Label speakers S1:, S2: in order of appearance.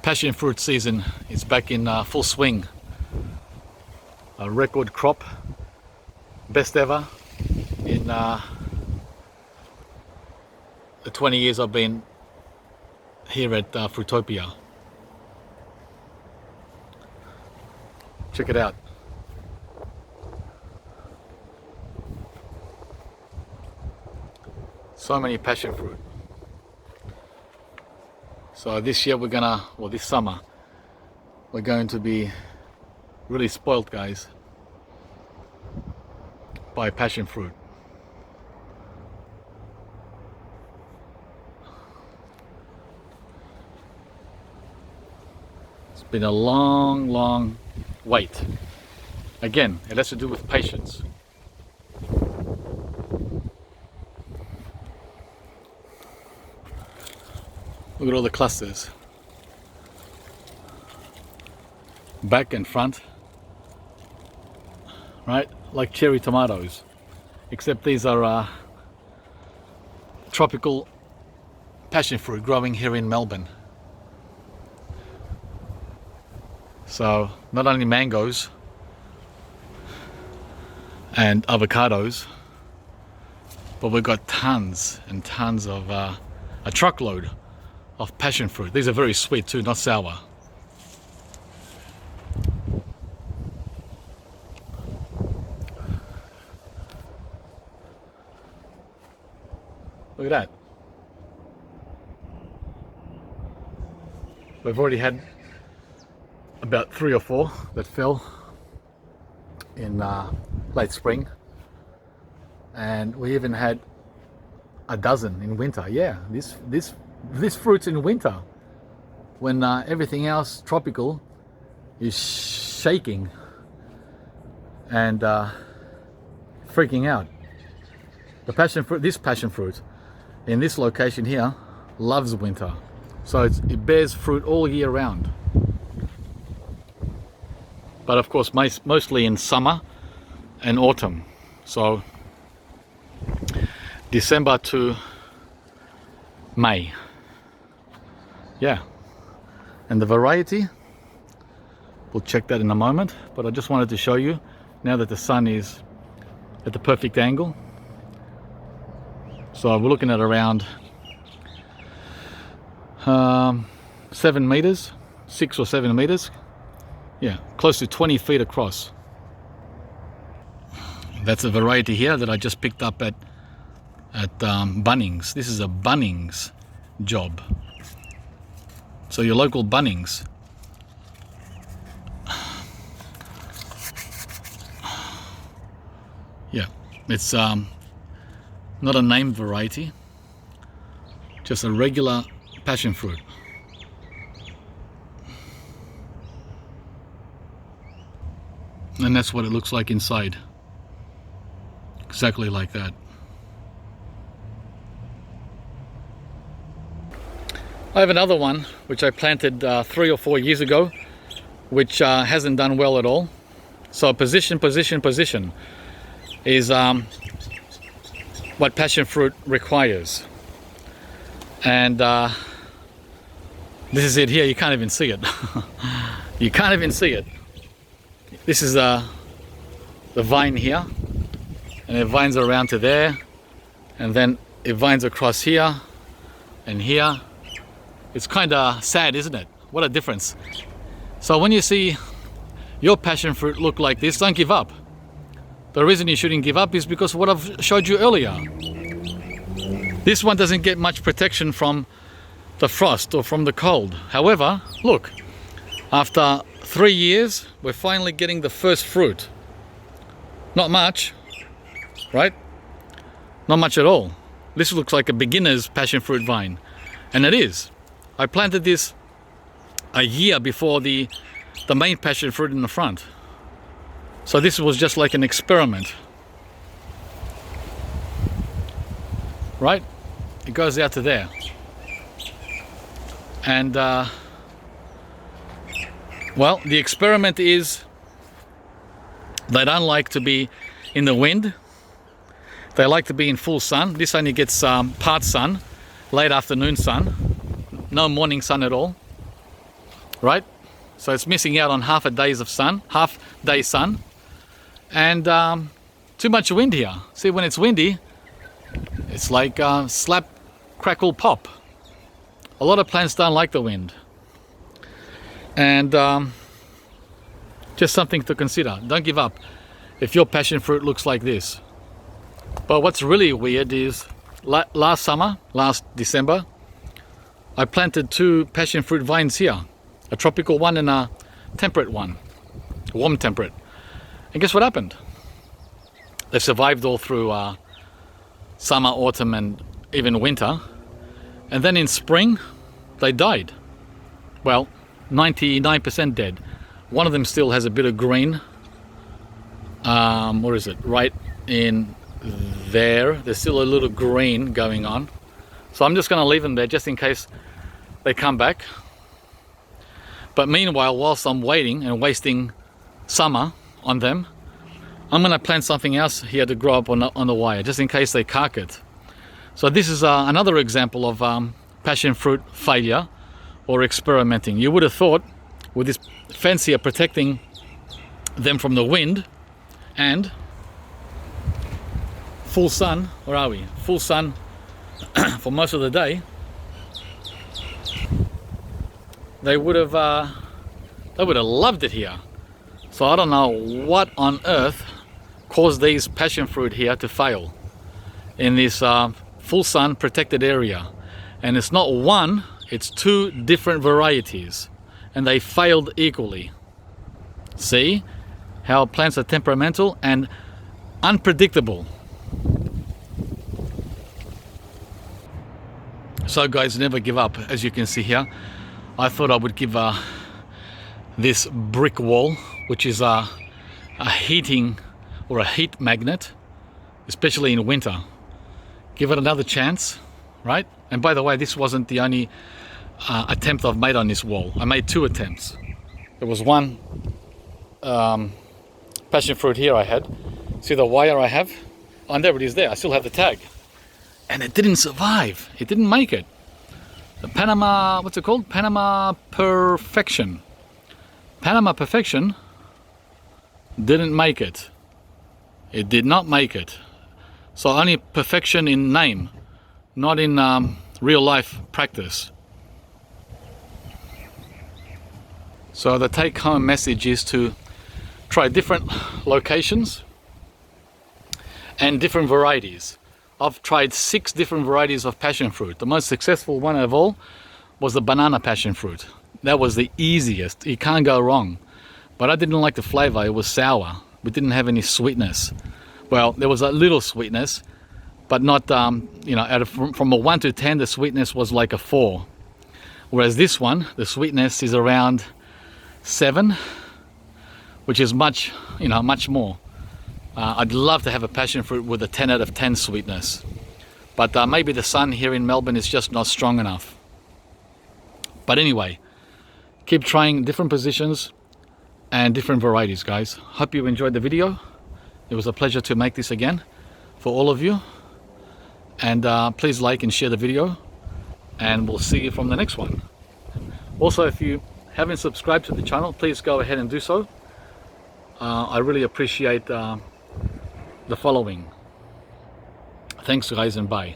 S1: Passion fruit season is back in full swing. A record crop, best ever in the 20 years I've been here at Fruitopia. Check it out. So many passion fruit. So this year this summer, we're going to be really spoiled, guys, by passion fruit. It's been a long wait. Again, it has to do with patience. Look at all the clusters, back and front, right? Like cherry tomatoes, except these are tropical passion fruit growing here in Melbourne. So not only mangoes and avocados, but we've got tons and tons of a truckload of passion fruit. These are very sweet too, not sour. Look at that. We've already had about 3 or 4 that fell in late spring, and we even had a dozen in winter. Yeah, this fruit's in winter when everything else tropical is shaking and freaking out. The passion fruit, this passion fruit in this location here, loves winter, so it bears fruit all year round. But of course, mostly in summer and autumn. So December to May. Yeah, and the variety, we'll check that in a moment, but I just wanted to show you now that the sun is at the perfect angle. So we're looking at around 7 meters, 6 or 7 meters. Yeah, close to 20 feet across. That's a variety here that I just picked up at Bunnings. This is a Bunnings job. So your local Bunnings. Yeah, it's not a named variety, just a regular passion fruit. And that's what it looks like inside. Exactly like that. I have another one which I planted 3 or 4 years ago, which hasn't done well at all. So position is what passion fruit requires. And this is it here. You can't even see it. You can't even see it. This is the vine here, and it vines around to there, and then it vines across here and here. It's kind of sad, isn't it? What a difference. So when you see your passion fruit look like this, don't give up. The reason you shouldn't give up is because of what I've showed you earlier. This one doesn't get much protection from the frost or from the cold. However, look, after 3 years, we're finally getting the first fruit. Not much, right? Not much at all. This looks like a beginner's passion fruit vine, and it is. I planted this a year before the main passion fruit in the front. So this was just like an experiment. Right? It goes out to there. And well, the experiment is they don't like to be in the wind. They like to be in full sun. This only gets part sun, late afternoon sun, no morning sun at all. right? So it's missing out on half day sun, and too much wind here. See, when it's windy, it's like slap, crackle, pop. A lot of plants don't like the wind, and just something to consider. Don't give up if your passion fruit looks like this. But what's really weird is last December, I planted 2 passion fruit vines here, a tropical one and a temperate one, warm temperate. And guess what happened? They survived all through summer, autumn, and even winter. And then in spring, they died. Well, 99% dead. One of them still has a bit of green. What is it? Right in there. There's still a little green going on. So I'm just going to leave them there just in case they come back. But meanwhile, whilst I'm waiting and wasting summer on them, I'm going to plant something else here to grow up on the wire, just in case they cark it. So this is another example of passion fruit failure or experimenting. You would have thought with this fence here protecting them from the wind and full sun, where are we? Full sun for most of the day, they would have loved it here. So I don't know what on earth caused these passion fruit here to fail in this full sun protected area. And it's not one, it's 2 different varieties, and they failed equally. See how plants are temperamental and unpredictable. So guys, never give up. As you can see here, I thought I would give this brick wall, which is a heating or a heat magnet, especially in winter, give it another chance, right? And by the way, this wasn't the only attempt I've made on this wall. I made 2 attempts. There was one passion fruit here I had. See the wire I have? Oh, and there it is there. I still have the tag. And it didn't survive. It didn't make it. The Panama, what's it called? Panama Perfection. Panama Perfection didn't make it. It did not make it. So only perfection in name, not in real life practice. So the take home message is to try different locations and different varieties. I've tried 6 different varieties of passion fruit. The most successful one of all was the banana passion fruit. That was the easiest. You can't go wrong. But I didn't like the flavor. It was sour. We didn't have any sweetness. Well, there was a little sweetness, but not, from a 1 to 10, the sweetness was like a 4. Whereas this one, the sweetness is around 7, which is much more. I'd love to have a passion fruit with a 10 out of 10 sweetness, but maybe the sun here in Melbourne is just not strong enough. But anyway, keep trying different positions and different varieties, guys. Hope you enjoyed the video. It was a pleasure to make this again for all of you, and please like and share the video, and we'll see you from the next one. Also, if you haven't subscribed to the channel, please go ahead and do so. I really appreciate the following. Thanks guys, and bye.